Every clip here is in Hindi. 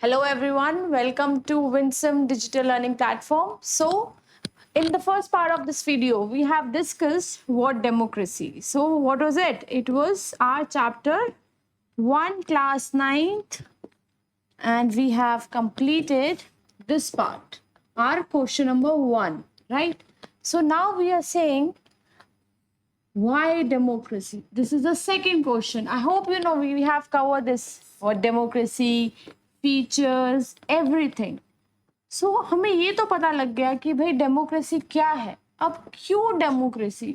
Hello everyone, welcome to Winsome Digital Learning Platform. So, in the first part of this video, we have discussed what democracy. So, what was it? It was our chapter 1 class 9th and we have completed this part, our question number 1, right? So, now we are saying why democracy? This is the second question. I hope you know we have covered this, what democracy, features, everything. सो हमें ये तो पता लग गया कि भाई डेमोक्रेसी क्या है. अब क्यों डेमोक्रेसी,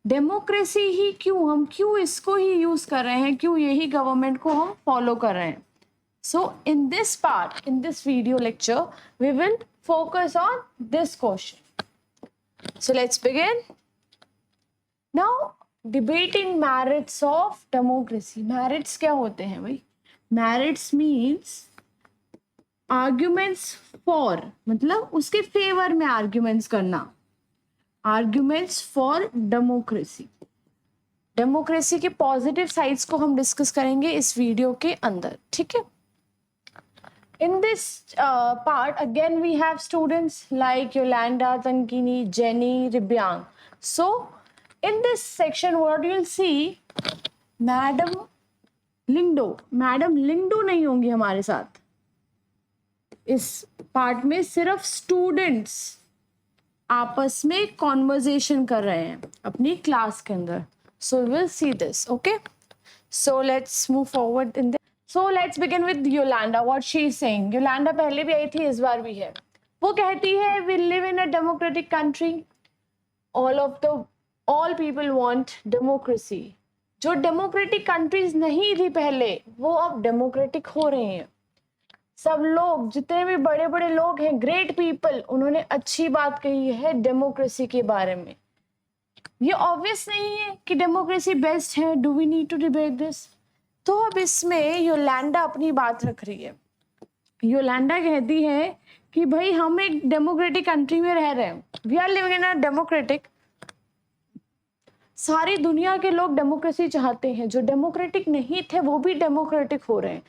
डेमोक्रेसी ही क्यों, हम क्यों इसको ही यूज कर रहे हैं, क्यों यही गवर्नमेंट को हम फॉलो कर रहे हैं. So in this part, in this video lecture we will focus on this question. So let's begin. Now debating merits of democracy. Merits क्या होते हैं भाई? मेरिट्स मीन्स आर्ग्यूमेंट्स फॉर, मतलब उसके फेवर में आर्ग्यूमेंट्स करना. Arguments for democracy. डेमोक्रेसी के पॉजिटिव साइड्स को हम डिस्कस करेंगे इस वीडियो के अंदर, ठीक है. In this part again we have students like Yolanda, Tankini, Jenny, Ribyang. So in this section what you will see, madam Lyngdoh नहीं होंगी हमारे साथ. इस पार्ट में सिर्फ स्टूडेंट्स आपस में कॉन्वर्जेशन कर रहे हैं अपनी क्लास के अंदर. So we will see this. Okay, so let's move forward in this. So let's begin with Yolanda. What she is saying. Yolanda पहले भी आई थी, इस बार भी है. वो कहती है we live in a democratic country. All people want democracy. जो डेमोक्रेटिक कंट्रीज नहीं थी पहले, वो अब डेमोक्रेटिक हो रहे हैं. सब लोग, जितने भी बड़े बड़े लोग हैं, ग्रेट पीपल, उन्होंने अच्छी बात कही है डेमोक्रेसी के बारे में. ये ऑब्वियस नहीं है कि डेमोक्रेसी बेस्ट है. Do we need to debate this? तो अब इसमें योलांडा अपनी बात रख रही है. योलांडा कहती है कि भाई हम एक डेमोक्रेटिक कंट्री में रह रहे हैं. We are living in a democratic. सारी दुनिया के लोग डेमोक्रेसी चाहते हैं. जो डेमोक्रेटिक नहीं थे वो भी डेमोक्रेटिक हो रहे हैं.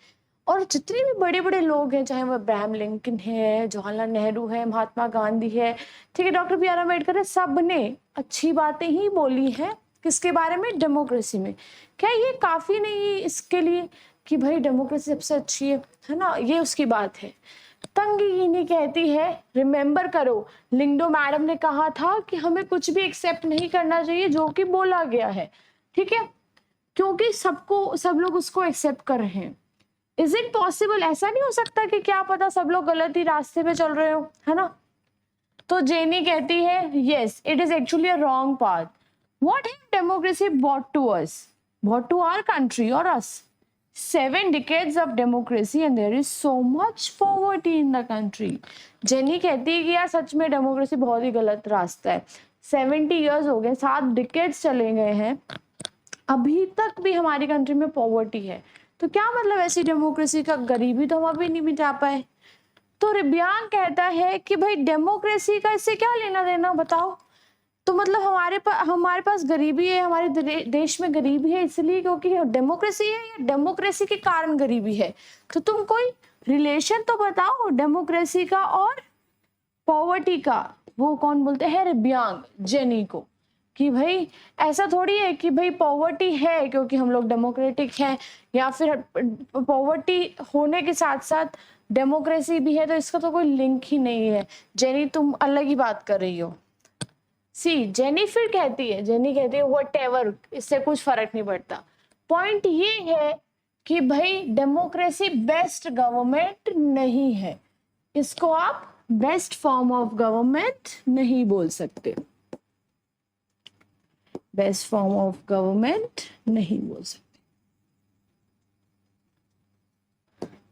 और जितने भी बड़े बड़े लोग हैं, चाहे वो अब्राहम लिंकन है, जवाहरलाल नेहरू है, महात्मा गांधी है, ठीक है, डॉक्टर बी आर अम्बेडकर है, सब ने अच्छी बातें ही बोली हैं. किसके बारे में? डेमोक्रेसी में. क्या ये काफ़ी नहीं इसके लिए कि भाई डेमोक्रेसी सबसे अच्छी है ना? ये उसकी बात है. तंगिनी कहती है रिमेंबर करो, लिंगडो मैडम ने कहा था कि हमें कुछ भी एक्सेप्ट नहीं करना चाहिए जो कि बोला गया है, ठीक है, क्योंकि सब लोग उसको एक्सेप्ट कर रहे हैं. Is it possible? ऐसा नहीं हो सकता कि क्या पता सब लोग गलत ही रास्ते पे चल रहे हो, है ना? तो जेनी कहती है yes, it is actually a wrong path. What have democracy bought to us, bought to our country और us? 7 decades of democracy and there is so much poverty in the country. Jenny कहती है कि यार सच में डेमोक्रेसी बहुत ही गलत रास्ता है. 70 years हो गए, 7 decades चले गए हैं, अभी तक भी हमारी कंट्री में पॉवर्टी है. तो क्या मतलब ऐसी डेमोक्रेसी का? गरीबी तो हम अभी नहीं मिटा पाए. तो रिब्यांग कहता है कि भाई डेमोक्रेसी का इससे क्या लेना देना, बताओ. तो मतलब हमारे पास गरीबी है, हमारे देश में गरीबी है इसलिए क्योंकि डेमोक्रेसी है, या डेमोक्रेसी के कारण गरीबी है? तो तुम कोई रिलेशन तो बताओ डेमोक्रेसी का और पॉवर्टी का. वो कौन बोलते हैं? रिब्यांग जेनी को, कि भाई ऐसा थोड़ी है कि भाई पॉवर्टी है क्योंकि हम लोग डेमोक्रेटिक हैं, या फिर पॉवर्टी होने के साथ साथ डेमोक्रेसी भी है, तो इसका तो कोई लिंक ही नहीं है. जेनी तुम अलग ही बात कर रही हो. सी जेनी फिर कहती है व्हाटएवर, इससे कुछ फर्क नहीं पड़ता. पॉइंट ये है कि भाई डेमोक्रेसी बेस्ट गवर्नमेंट नहीं है. इसको आप बेस्ट फॉर्म ऑफ गवर्नमेंट नहीं बोल सकते. बेस्ट फॉर्म ऑफ गवर्नमेंट नहीं बोल सकते.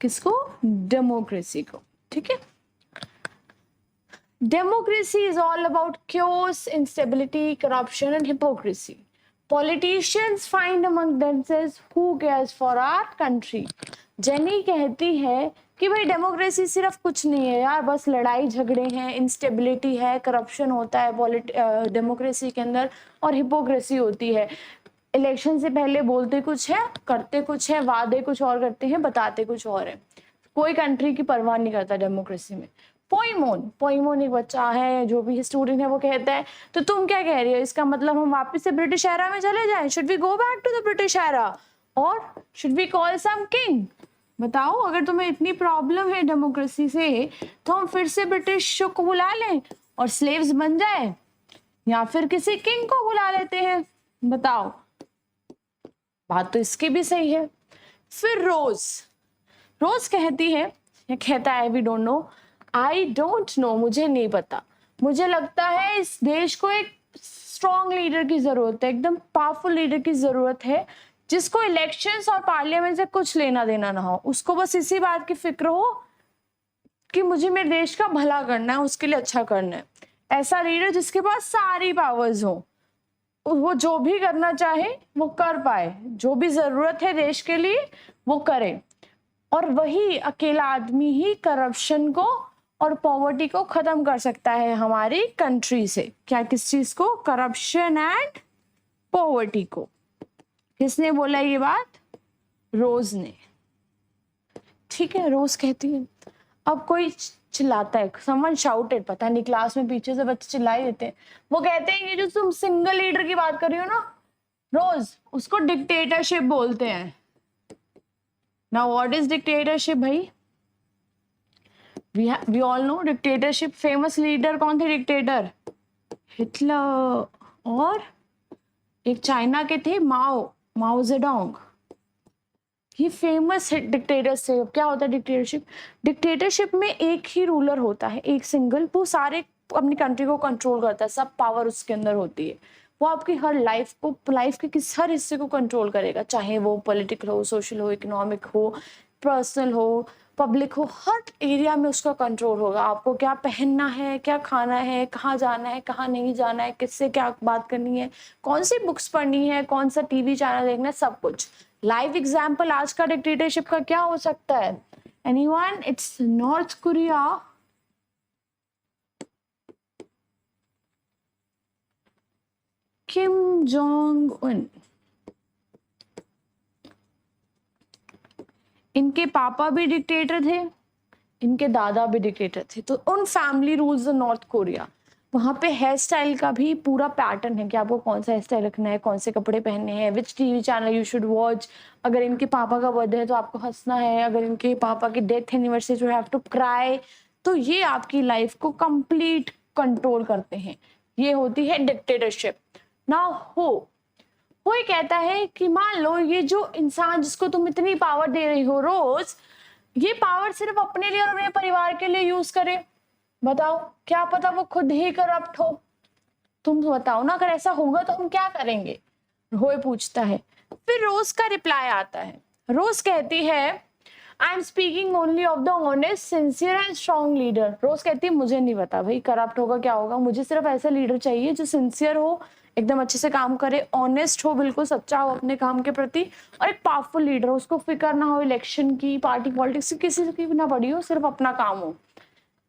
किसको? डेमोक्रेसी को, ठीक है. Democracy is all about chaos, instability, corruption and hypocrisy. Politicians find among themselves who cares for our country. Jenny कहती है कि भाई डेमोक्रेसी सिर्फ कुछ नहीं है यार, बस लड़ाई झगड़े हैं, इंस्टेबिलिटी है, करप्शन होता है डेमोक्रेसी के अंदर, और हिपोक्रेसी होती है. इलेक्शन से पहले बोलते कुछ है, करते कुछ है, वादे कुछ और करते हैं, बताते कुछ और है. कोई कंट्री की परवाह नहीं करता डेमोक्रेसी में। पोइमोन एक बच्चा है, जो भी हिस्टोरियन है, वो कहता है तो तुम क्या कह रही हो, इसका मतलब हम वापस से ब्रिटिश एरा में चले जाएं? Should we go back to the British era और should we call some king? बताओ, अगर तुम्हें इतनी प्रॉब्लम है डेमोक्रेसी से तो हम फिर से ब्रिटिश को बुला लें और स्लेव्स बन जाए, या फिर किसी किंग को बुला लेते हैं? बताओ, बात तो इसकी भी सही है। फिर रोज कहती है, या कहता है, we don't know, I don't know, मुझे नहीं पता, मुझे लगता है इस देश को एक स्ट्रॉन्ग लीडर की जरूरत है, एकदम पावरफुल लीडर की जरूरत है, जिसको इलेक्शंस और पार्लियामेंट से कुछ लेना देना ना हो, उसको बस इसी बात की फिक्र हो कि मुझे मेरे देश का भला करना है, उसके लिए अच्छा करना है। ऐसा लीडर जिसके पास सारी पावर्स हो, वो जो भी करना चाहे वो कर पाए, जो भी जरूरत है देश के लिए वो करे। और वही अकेला आदमी ही करप्शन को और पॉवर्टी को खत्म कर सकता है हमारी कंट्री से। क्या, किस चीज को? करप्शन एंड पॉवर्टी को। किसने बोला ये बात? रोज ने। ठीक है, रोज कहती है। अब कोई चिल्लाता है, समवन शाउटेड, पता नहीं क्लास में पीछे से बच्चे चिल्लाई देते हैं, वो कहते हैं ये जो तुम सिंगल लीडर की बात कर रही हो ना रोज, उसको डिक्टेटरशिप बोलते हैं। नाउ व्हाट इज डिक्टेटरशिप भाई? We all know dictatorship. Famous leader कौन थे डिक्टेटर? हिटलर, और एक चाइना के थे माओ जेडोंग। ये फेमस डिक्टेटरशिप। क्या होता है डिक्टेटरशिप? डिक्टेटरशिप में एक ही रूलर होता है, एक सिंगल, वो सारे अपनी कंट्री को कंट्रोल करता है, सब पावर उसके अंदर होती है। वो आपकी हर लाइफ के हर हिस्से को कंट्रोल करेगा, चाहे वो पॉलिटिकल हो, सोशल हो, इकोनॉमिक हो, पर्सनल हो, पब्लिक हो, हर एरिया में उसका कंट्रोल होगा। आपको क्या पहनना है, क्या खाना है, कहाँ जाना है, कहाँ नहीं जाना है, किससे क्या बात करनी है, कौन सी बुक्स पढ़नी है, कौन सा टीवी चैनल देखना है, सब कुछ। लाइव एग्जाम्पल आज का डिक्टेटरशिप का क्या हो सकता है? Anyone? It's north Korea. Kim Jong Un. इनके पापा भी डिक्टेटर थे, इनके दादा भी डिक्टेटर थे। तो उन फैमिली रूल्स नॉर्थ कोरिया। वहाँ पे हेयर स्टाइल का भी पूरा पैटर्न है कि आपको कौन सा हेयर स्टाइल रखना है, कौन से कपड़े पहनने हैं, which TV channel you should watch. अगर इनके पापा का बर्थडे है तो आपको हंसना है, अगर इनके पापा की death anniversary you have to cry. तो ये आपकी लाइफ को कंप्लीट कंट्रोल करते हैं। ये होती है डिक्टेटरशिप। ना कोई कहता है कि मान लो ये जो इंसान जिसको तुम इतनी पावर दे रही हो रोज, ये पावर सिर्फ अपने लिए और अपने परिवार के लिए यूज करे। बताओ, क्या पता वो खुद ही करप्ट हो। तुम बताओ ना, अगर ऐसा होगा तो हम क्या करेंगे? रोए पूछता है। फिर रोज का रिप्लाई आता है। रोज कहती है, I am speaking only of the honest, sincere and strong leader. रोज कहती है मुझे नहीं पता भाई करप्ट होगा क्या होगा, मुझे सिर्फ ऐसा लीडर चाहिए जो सिंसियर हो, एकदम अच्छे से काम करे, ऑनेस्ट हो, बिल्कुल सच्चा हो अपने काम के प्रति, और एक पावरफुल लीडर हो, उसको फिक्र ना हो इलेक्शन की, पार्टी पॉलिटिक्स की, किसी की भी ना पड़ी हो, सिर्फ अपना काम हो।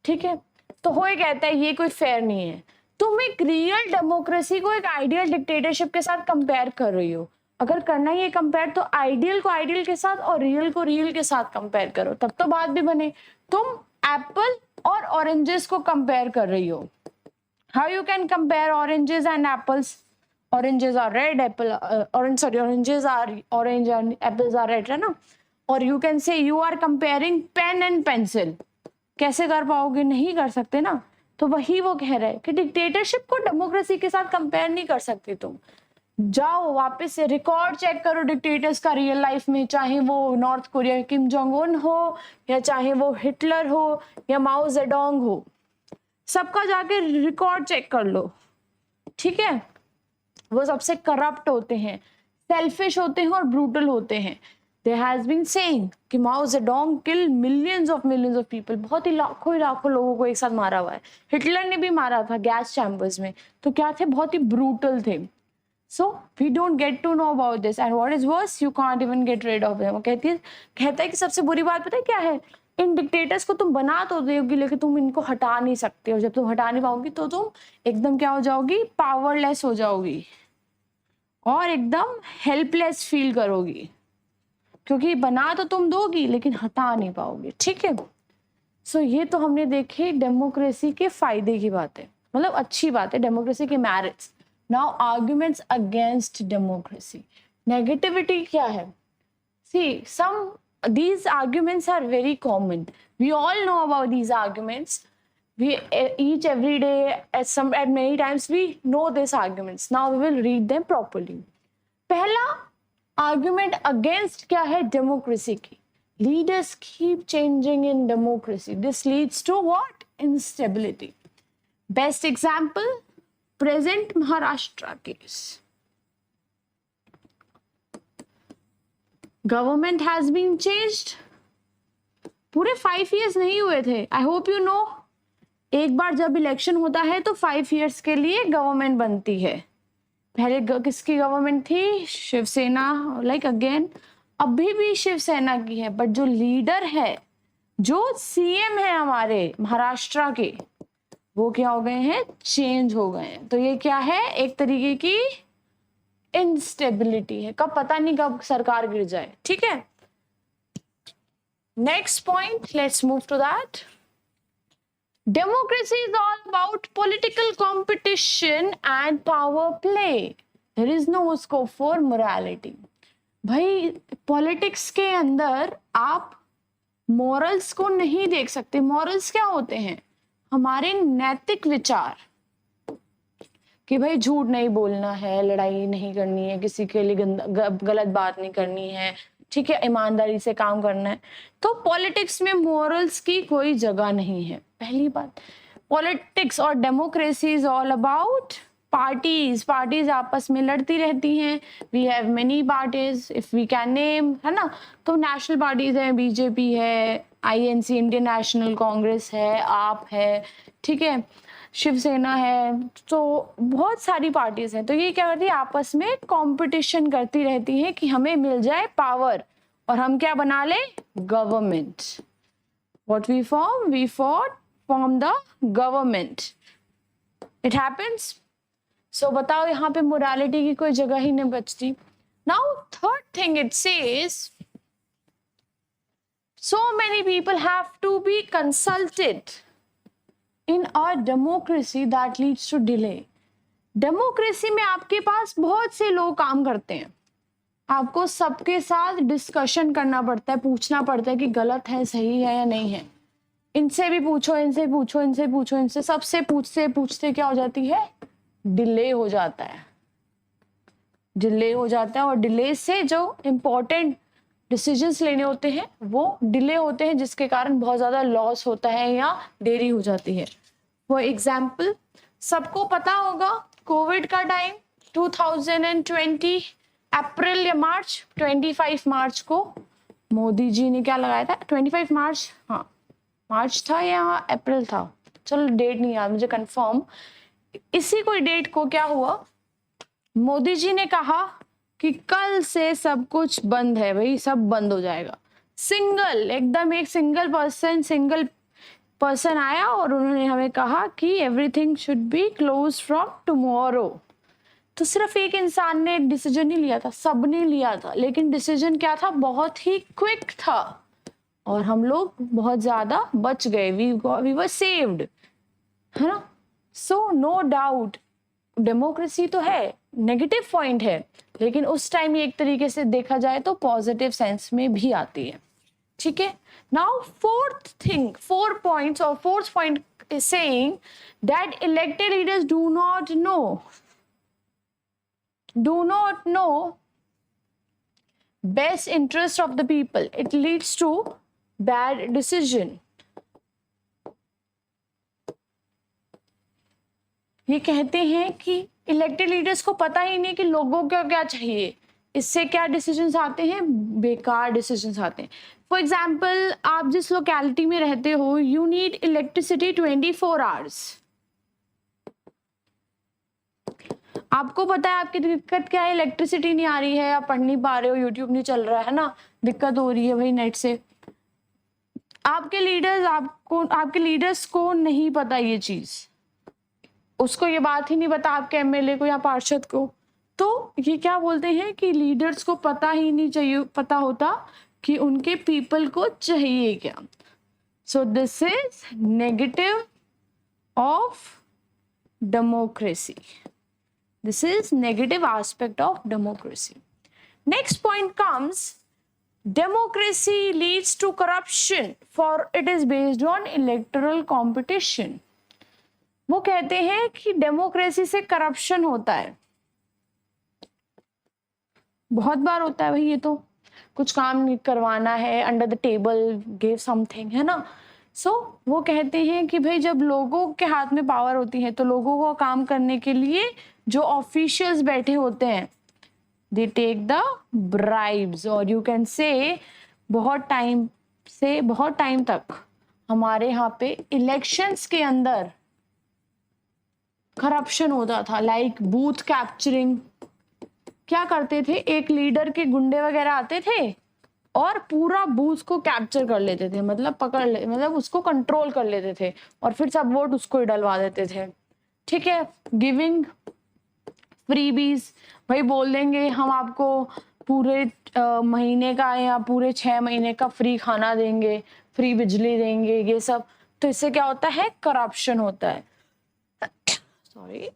ठीक है, तो होए कहता है ये कोई फेयर नहीं है। तुम एक रियल डेमोक्रेसी को एक आइडियल डिक्टेटरशिप के साथ कंपेयर कर रही हो। अगर करना ही है कंपेयर तो आइडियल को आइडियल के साथ और रियल को रियल के साथ कंपेयर करो, तब तो बात भी बने। तुम एप्पल और ऑरेंजेस को कंपेयर कर रही हो। How you can compare oranges and apples? Oranges are red, oranges are orange and apples are red, है ना। और you can say you are comparing pen and pencil. कैसे कर पाओगे? नहीं कर सकते ना। तो वही वो कह रहे हैं कि डिक्टेटरशिप को डेमोक्रेसी के साथ कंपेयर नहीं कर सकते तुम। जाओ वापस से रिकॉर्ड चेक करो डिक्टेटर्स का रियल लाइफ में, चाहे वो north Korea Kim Jong Un हो, या चाहे वो हिटलर हो, या माओ जेडोंग हो, सबका जाके रिकॉर्ड चेक कर लो। ठीक है, वो सबसे करप्ट होते हैं, सेल्फिश होते हैं और ब्रूटल होते हैं। There has been saying कि माओ Zedong kill millions of people, बहुत ही लाखों लोगों को एक साथ मारा हुआ है। हिटलर ने भी मारा था गैस चैम्बर्स में। तो क्या थे? बहुत ही ब्रूटल थे। So we don't get to know about this, and what is worse, you can't even get rid of them. कहता है कि सबसे बुरी बात पता है क्या है? इन डिक्टेटर्स को तुम बना तो दोगी, लेकिन तुम इनको हटा नहीं सकते हो। जब तुम हटा नहीं पाओगी तो तुम एकदम क्या हो जाओगी? पावरलेस हो जाओगी और एकदम हेल्पलेस फील करोगी। क्योंकि बना तो तुम दोगी लेकिन हटा नहीं पाओगे, ठीक है। सो ये तो हमने देखे डेमोक्रेसी के फायदे की बातें, मतलब अच्छी बात है डेमोक्रेसी के merits. Now arguments against democracy, negativity क्या है? सी सम these arguments are very common, we all know about these arguments, we each every day at many times we know these arguments. Now we will read them properly. पहला argument against क्या है डेमोक्रेसी की? Leaders keep changing in democracy. This leads to what? Instability. Best example, present Maharashtra case. Government has been changed. पूरे 5 years नहीं हुए थे. I hope you know. एक बार जब इलेक्शन होता है तो 5 years के लिए गवर्नमेंट बनती है. पहले किसकी गवर्नमेंट थी? शिवसेना, लाइक अगेन अभी भी शिवसेना की है, बट जो लीडर है, जो सीएम है हमारे महाराष्ट्र के, वो क्या हो गए हैं? चेंज हो गए हैं. तो ये क्या है? एक तरीके की इंस्टेबिलिटी है, कब पता नहीं कब सरकार गिर जाए, ठीक है। Next point, let's move to that. Democracy is all about political competition and power play, there is no scope for morality. भाई पॉलिटिक्स के अंदर आप मॉरल्स को नहीं देख सकते। मॉरल्स क्या होते हैं? हमारे नैतिक विचार, कि भाई झूठ नहीं बोलना है, लड़ाई नहीं करनी है, किसी के लिए गलत बात नहीं करनी है, ठीक है, ईमानदारी से काम करना है। तो पॉलिटिक्स में मॉरल्स की कोई जगह नहीं है, पहली बात। पॉलिटिक्स और democracy is all about parties आपस में लड़ती रहती हैं। We have many parties if we can name, है ना। तो नेशनल पार्टीज है, बीजेपी है, आईएनसी इंडियन नेशनल कांग्रेस है, आप है, ठीक है, शिवसेना है, तो बहुत सारी पार्टीज हैं। तो ये क्या करती है? आपस में कंपटीशन करती रहती है कि हमें मिल जाए पावर और हम क्या बना ले? Government. What we form the government. It happens. So बताओ, यहाँ पे मोरालिटी की कोई जगह ही नहीं बचती। Now third thing it says, so many people have to be consulted in our democracy that leads to delay. Democracy में आपके पास बहुत से लोग काम करते हैं, आपको सबके साथ डिस्कशन करना पड़ता है, पूछना पड़ता है कि गलत है, सही है या नहीं है। इनसे भी पूछो, इनसे पूछो, इनसे पूछो, इनसे, सबसे पूछते पूछते क्या हो जाती है? डिले हो जाता है, डिले हो जाता है। और डिले से जो इम्पोर्टेंट डिसीजंस लेने होते हैं वो डिले होते हैं, जिसके कारण बहुत ज़्यादा लॉस होता है या देरी हो जाती है। फॉर एग्जाम्पल, सबको पता होगा कोविड का टाइम 2020 अप्रैल या मार्च, 25 मार्च को मोदी जी ने क्या लगाया था? 25 मार्च, हाँ मार्च था या अप्रैल था, चलो डेट नहीं याद मुझे कंफर्म। इसी कोई डेट को क्या हुआ, मोदी जी ने कहा कि कल से सब कुछ बंद है भाई, सब बंद हो जाएगा। सिंगल, एकदम एक सिंगल पर्सन आया और उन्होंने हमें कहा कि everything should be close from tomorrow. तो सिर्फ एक इंसान ने डिसीजन नहीं लिया था, सबने लिया था, लेकिन डिसीजन क्या था? बहुत ही क्विक था और हम लोग बहुत ज्यादा बच गए, वी वर सेव्ड, है ना। सो नो डाउट डेमोक्रेसी तो है, नेगेटिव पॉइंट है, लेकिन उस टाइम ये एक तरीके से देखा जाए तो पॉजिटिव सेंस में भी आती है, ठीक है। Now fourth point is saying that elected leaders do not know best interest of the people, it leads to bad decision. ये कहते हैं कि इलेक्टेड लीडर्स को पता ही नहीं कि लोगों को क्या चाहिए, इससे क्या डिसीजंस आते हैं? बेकार डिसीजंस आते हैं। फॉर एग्जाम्पल, आप जिस लोकेलिटी में रहते हो, यू नीड इलेक्ट्रिसिटी 24 आवर्स। आपको पता है आपकी दिक्कत क्या है? इलेक्ट्रिसिटी नहीं आ रही है, आप पढ़ नहीं पा रहे हो, यूट्यूब नहीं चल रहा है ना, दिक्कत हो रही है भाई नेट से। आपके लीडर्स को नहीं पता ये चीज, उसको ये बात ही नहीं पता, आपके एमएलए को या पार्षद को, तो ये क्या बोलते हैं कि लीडर्स को पता ही नहीं चाहिए पता होता कि उनके पीपल को चाहिए क्या. So this is negative of democracy. This is negative aspect of democracy. Next point comes, democracy leads to corruption for it is based on electoral competition. वो कहते हैं कि डेमोक्रेसी से करप्शन होता है. बहुत बार होता है भाई, ये तो कुछ काम नहीं करवाना है, under the table give something, है ना. वो कहते हैं कि भाई जब लोगों के हाथ में पावर होती है तो लोगों को काम करने के लिए जो ऑफिशियल्स बैठे होते हैं दे टेक द ब्राइब्स, और यू कैन से बहुत टाइम तक हमारे यहाँ पे इलेक्शंस के अंदर करप्शन होता था. Like booth capturing. क्या करते थे, एक लीडर के गुंडे वगैरह आते थे और पूरा बूथ को कैप्चर कर लेते थे, मतलब उसको कंट्रोल कर लेते थे और फिर सब वोट उसको ही डलवा देते थे. ठीक है. गिविंग फ्रीबीज, भाई बोल देंगे हम आपको पूरे महीने का या पूरे 6 महीने का फ्री खाना देंगे, फ्री बिजली देंगे, ये सब. तो इससे क्या होता है, करप्शन होता है. Sorry.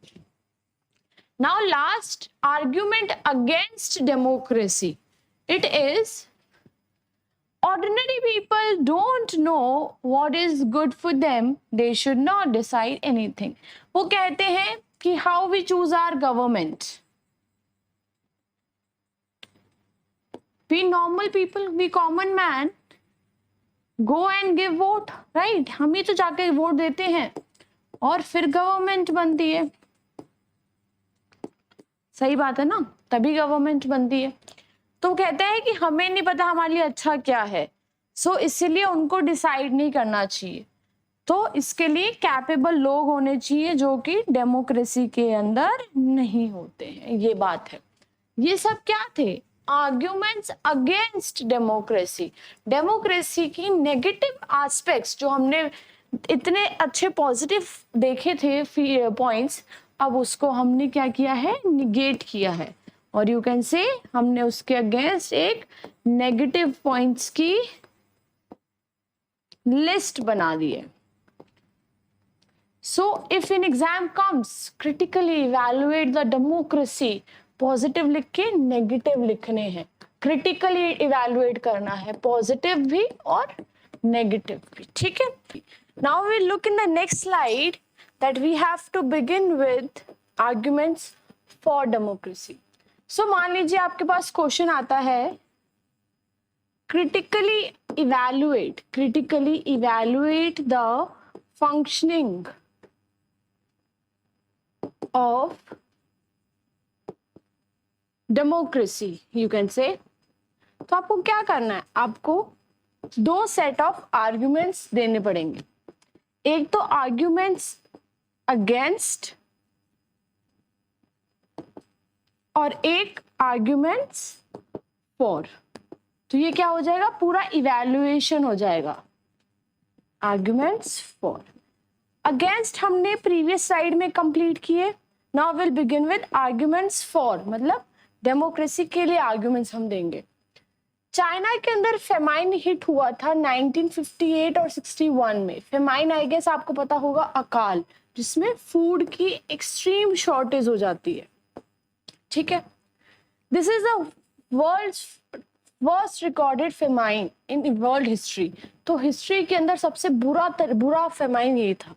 Now last argument against democracy, it is ordinary people don't know what is good for them, they should not decide anything. वो कहते हैं कि how we choose our government, we normal people, we common man go and give vote, right? हम ही तो जाके वोट देते हैं और फिर गवर्नमेंट बनती है. सही बात है ना, तभी गवर्नमेंट बनती है. तो कहते हैं कि हमें नहीं पता हमारे लिए अच्छा क्या है, इसलिए उनको डिसाइड नहीं करना चाहिए. तो इसके लिए कैपेबल लोग होने चाहिए जो कि डेमोक्रेसी के अंदर नहीं होते हैं. ये बात है. ये सब क्या थे, आर्ग्यूमेंट्स अगेंस्ट डेमोक्रेसी. डेमोक्रेसी की नेगेटिव एस्पेक्ट्स जो हमने इतने अच्छे पॉजिटिव देखे थे पॉइंट्स, अब उसको हमने क्या किया है, निगेट किया है. और यू कैन से हमने उसके अगेंस्ट एक नेगेटिव पॉइंट्स की लिस्ट बना दी है. So if in exam comes critically evaluate the democracy, positive लिख के नेगेटिव लिखने हैं. क्रिटिकली इवैल्यूएट करना है, पॉजिटिव भी और नेगेटिव भी. ठीक है. Now we look in the next slide that we have to begin with arguments for democracy. So मान लीजिए आपके पास क्वेश्चन आता है, critically evaluate the functioning of democracy, you can say. तो आपको क्या करना है, आपको 2 सेट ऑफ आर्ग्यूमेंट्स देने पड़ेंगे. एक तो आर्ग्यूमेंट्स अगेंस्ट और एक आर्ग्यूमेंट्स फॉर. तो ये क्या हो जाएगा, पूरा इवैल्यूएशन हो जाएगा. आर्ग्यूमेंट्स फॉर, अगेंस्ट हमने प्रीवियस स्लाइड में कंप्लीट किए. Now will begin with arguments for, मतलब डेमोक्रेसी के लिए आर्ग्यूमेंट्स हम देंगे. चाइना के अंदर फेमाइन हिट हुआ था 1958 और 61 में. फेमाइन आई गेस आपको पता होगा, अकाल, जिसमें फूड की एक्सट्रीम शॉर्टेज हो जाती है. ठीक है. This is the world's worst recorded famine in world history. तो हिस्ट्री के अंदर सबसे बुरा फेमाइन ये था.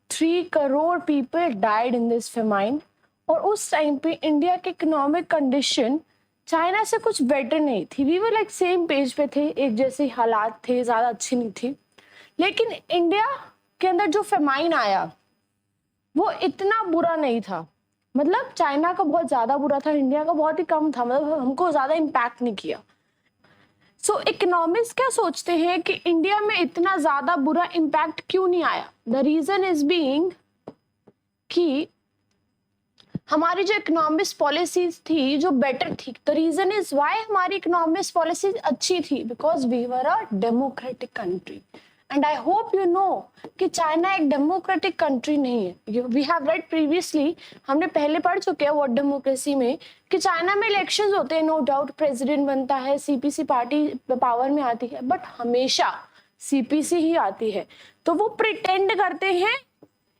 3 crore people died in this famine. और उस टाइम पे इंडिया के इकोनॉमिक कंडीशन चाइना से कुछ बेटर नहीं थी. We were like same page पे थे, एक जैसे हालात थे, ज्यादा अच्छी नहीं थी. लेकिन इंडिया के अंदर जो फेमाइन आया वो इतना बुरा नहीं था. मतलब चाइना का बहुत ज्यादा बुरा था, इंडिया का बहुत ही कम था, मतलब हमको ज्यादा इम्पैक्ट नहीं किया. सो इकोनॉमिक्स क्या सोचते हैं कि इंडिया में इतना ज्यादा बुरा इम्पैक्ट क्यों नहीं आया. द रीजन इज बीइंग कि हमारी जो इकोनॉमिक्स पॉलिसीज थी जो बेटर थी. द रीजन इज व्हाई हमारी इकोनॉमिक्स पॉलिसीज अच्छी थी, because we were a democratic country. And I hope you know कि चाइना एक डेमोक्रेटिक कंट्री नहीं है। वी हैव रेड प्रीवियसली, हमने पहले पढ़ चुके हैं व्हाट डेमोक्रेसी में, कि चाइना में इलेक्शंस होते हैं, नो डाउट प्रेसिडेंट बनता है, सीपीसी पार्टी पावर में आती है, बट हमेशा सीपीसी ही आती है। तो वो प्रिटेंड करते हैं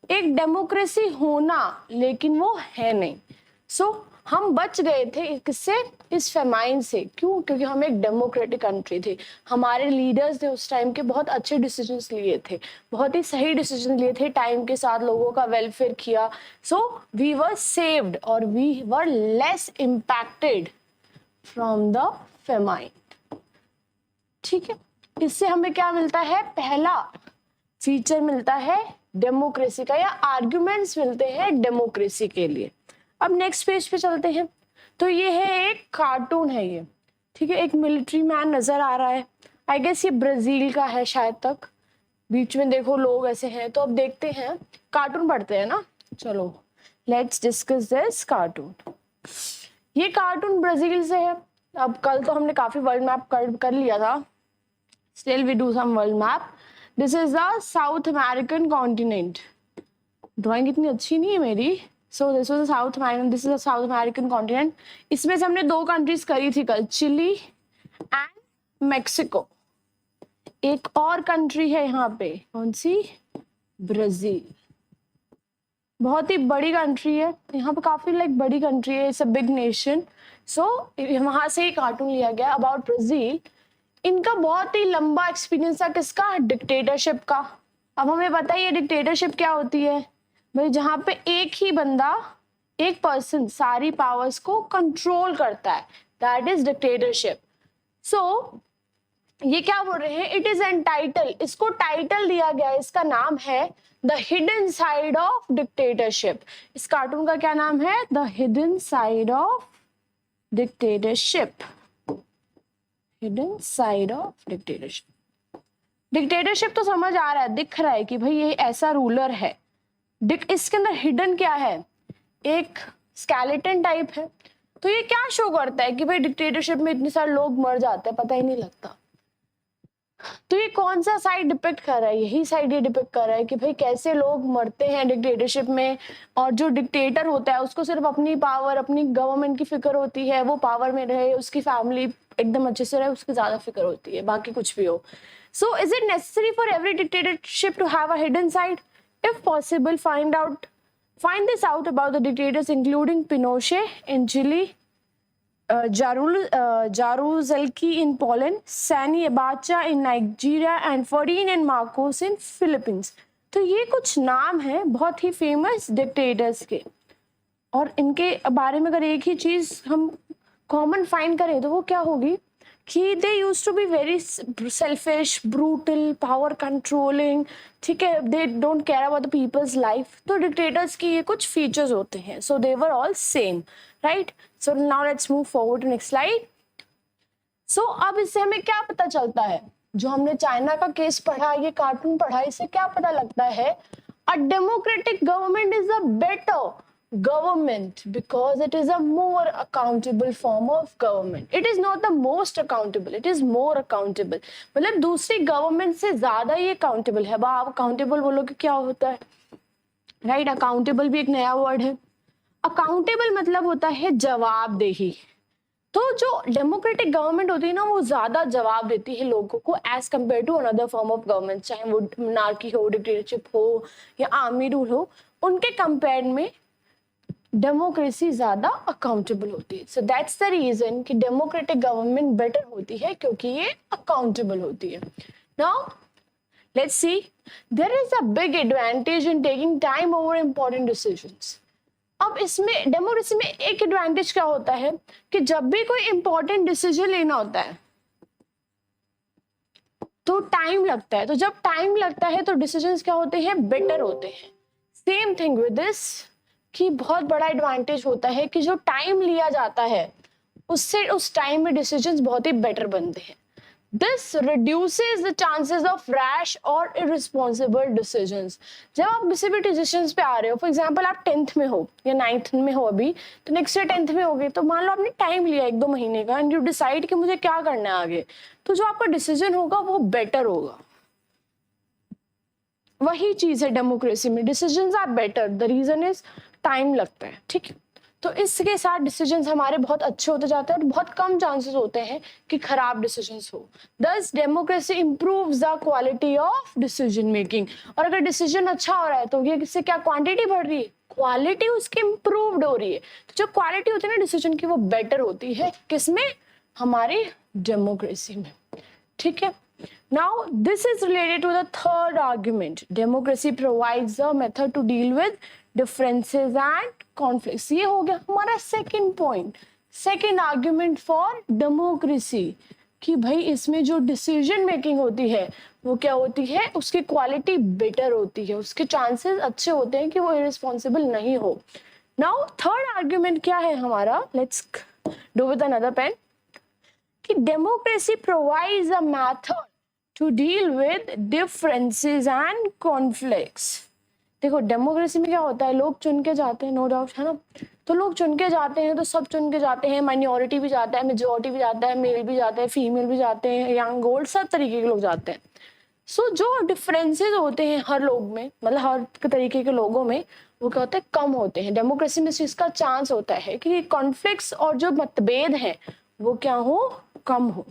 एक डेमोक्रेसी होना, लेकिन वो है नहीं। सो हम बच गए थे किससे, इस फेमाइन से। क्यों? क्योंकि हम एक डेमोक्रेटिक कंट्री थे, हमारे लीडर्स ने उस टाइम के बहुत अच्छे डिसीजंस लिए थे, बहुत ही सही डिसीजन लिए थे, टाइम के साथ लोगों का वेलफेयर किया। सो वी वर सेव्ड और we were less impacted from the famine. ठीक है, इससे हमें क्या मिलता है, पहला फीचर मिलता है डेमोक्रेसी का, या आर्ग्यूमेंट्स मिलते हैं डेमोक्रेसी के लिए। अब नेक्स्ट पेज पे चलते हैं। तो ये है एक कार्टून है ये, ठीक है, एक मिलिट्री मैन नजर आ रहा है, आई गेस ये ब्राजील का है शायद तक, बीच में देखो लोग ऐसे हैं। तो अब देखते हैं, कार्टून पढ़ते हैं ना, चलो लेट्स डिस्कस दिस कार्टून। ये कार्टून ब्राजील से है। अब कल तो हमने काफी वर्ल्ड मैप कर लिया था, still we do some world map. This is the South American continent. Drawing इतनी अच्छी नहीं है मेरी। So this was South American, this is South American continent. इसमें से हमने 2 कंट्रीज करी थी कल, चिली एंड मेक्सिको। एक और कंट्री है यहाँ पे, कौन सी, ब्राजील। बहुत ही बड़ी कंट्री है, यहाँ पे काफी लाइक बड़ी कंट्री है, इट्स अ बिग नेशन। सो वहां से ही कार्टून लिया गया अबाउट ब्राजील। इनका बहुत ही लंबा एक्सपीरियंस था किसका, डिक्टेटरशिप का। अब हमें बताइए डिक्टेटरशिप क्या होती है भाई, जहां पे एक ही बंदा, एक पर्सन सारी पावर्स को कंट्रोल करता है, दैट इज डिक्टेटरशिप। सो ये क्या बोल रहे हैं, इट इज एन टाइटल, इसको टाइटल दिया गया है, इसका नाम है the hidden side of dictatorship. इस कार्टून का क्या नाम है, the hidden side of dictatorship. Hidden side of dictatorship. Dictatorship तो समझ आ रहा है, दिख रहा है कि भाई ये ऐसा रूलर है। इसके अंदर हिडन क्या है, एक स्केलेटन टाइप है। तो ये क्या शो करता है कि भाई डिक्टेटरशिप में इतने सारे लोग मर जाते हैं, पता ही नहीं लगता। तो ये कौन सा साइड डिपिक्ट कर रहा है, यही साइड ये डिपिक्ट कर रहा है कि भाई कैसे लोग मरते हैं डिक्टेटरशिप में। और जो डिक्टेटर होता है उसको सिर्फ अपनी पावर, अपनी गवर्नमेंट की फिक्र होती है, वो पावर में रहे, उसकी फैमिली एकदम अच्छे से रहे, उसकी ज्यादा फिक्र होती है, बाकी कुछ भी हो। So is it necessary for every dictatorship to have a hidden side? If possible, find this out about the dictators including Pinochet in Chile, Jaruzelski in Poland, Sani Abacha in Nigeria and Ferdinand Marcos in Philippines. तो ये कुछ नाम है बहुत ही फेमस डिक्टेटर्स के, और इनके बारे में अगर एक ही चीज हम कॉमन फाइंड करें तो वो क्या होगी कि they use to be very selfish, brutal, power controlling, ठीक है, they don't care about the peoples life. तो डिक्टेटर्स की ये कुछ फीचर्स होते हैं। So they were all same, right. So now let's move forward to next slide. So अब इससे हमें क्या पता चलता है, जो हमने चाइना का केस पढ़ा, ये कार्टून पढ़ा, इससे क्या पता लगता है, a democratic government is a better government because it is a more accountable form of government. It is not the most accountable, it is more accountable. मतलब दूसरी गवर्नमेंट से ज्यादा ये अकाउंटेबल है। अब आप अकाउंटेबल बोलोगे क्या होता है, राइट, अकाउंटेबल भी एक नया वर्ड है। अकाउंटेबल मतलब होता है जवाबदेही। तो जो डेमोक्रेटिक गवर्नमेंट होती है ना, वो ज्यादा जवाब देती है लोगों को as compare to another form of government, चाहे वो मोनार्की हो, डिक्टेटरशिप हो या आर्मी रूल हो, उनके कंपेयर में डेमोक्रेसी ज्यादा अकाउंटेबल होती है। सो दैट्स द रीजन कि डेमोक्रेटिक गवर्नमेंट बेटर होती है, क्योंकि ये अकाउंटेबल होती है। Now let's see, there is a big advantage in taking time over important decisions. अब इसमें डेमोक्रेसी में एक एडवांटेज क्या होता है कि जब भी कोई इंपॉर्टेंट डिसीजन लेना होता है तो टाइम लगता है। तो जब टाइम लगता है तो डिसीजंस क्या होते हैं, बेटर होते हैं। सेम थिंग विद दिस, कि बहुत बड़ा एडवांटेज होता है कि जो टाइम लिया जाता है उससे उस टाइम में डिसीजंस बहुत ही बेटर बनते हैं। This reduces the chances of rash और इररिस्पॉन्सिबल डिसीजंस। जब आप किसी भी डिसीजंस पे आ रहे हो, फॉर एग्जांपल आप 10th में हो या 9th में हो अभी, तो नेक्स्ट ईयर 10th में होगे, तो मान लो आपने टाइम लिया 1-2 महीने का एंड यू डिसाइड कि मुझे क्या करना है आगे, तो जो आपका डिसीजन होगा वो बेटर होगा। वही चीज है डेमोक्रेसी में, decisions are better, the reason is time लगता है, ठीक है। तो इसके साथ डिसीजंस हमारे बहुत अच्छे होते जाते हैं और बहुत कम चांसेस होते हैं कि खराब डिसीजंस हो। दस democracy improves the quality of decision making. और अगर डिसीजन अच्छा हो रहा है तो ये किससे क्या क्वांटिटी बढ़ रही है, क्वालिटी उसकी इंप्रूव्ड हो रही है। तो जो क्वालिटी होती है ना डिसीजन की वो बेटर होती है, किसमें, हमारी डेमोक्रेसी में, ठीक है। Now, this is related to the third argument. Democracy provides a method to deal with differences and conflicts. ये हो गया हमारा second point, second argument for democracy, कि भाई इसमें जो डिसीजन मेकिंग होती है वो क्या होती है, उसकी क्वालिटी बेटर होती है, उसके चांसेस अच्छे होते हैं कि वो इररिस्पॉन्सिबल नहीं हो। नाउ थर्ड आर्ग्यूमेंट क्या है हमारा, let's do with another pen, कि democracy provides a method to deal with differences and conflicts. देखो डेमोक्रेसी में क्या होता है, लोग चुन के जाते हैं, नो डाउट, है ना। तो लोग चुन के जाते हैं, तो सब चुन के जाते हैं, माइनॉरिटी भी जाता है, मेजॉरिटी भी जाता है, मेल भी जाते हैं, फीमेल भी जाते हैं, यंग ओल्ड, सब तरीके के लोग जाते हैं। सो जो डिफरेंसेस होते हैं हर लोग में, मतलब हर तरीके के लोगों में, वो क्या होते हैं, कम होते हैं। डेमोक्रेसी में इसका चांस होता है कि कॉन्फ्लिक्ट्स और जो मतभेद हैं वो क्या हो, कम हो,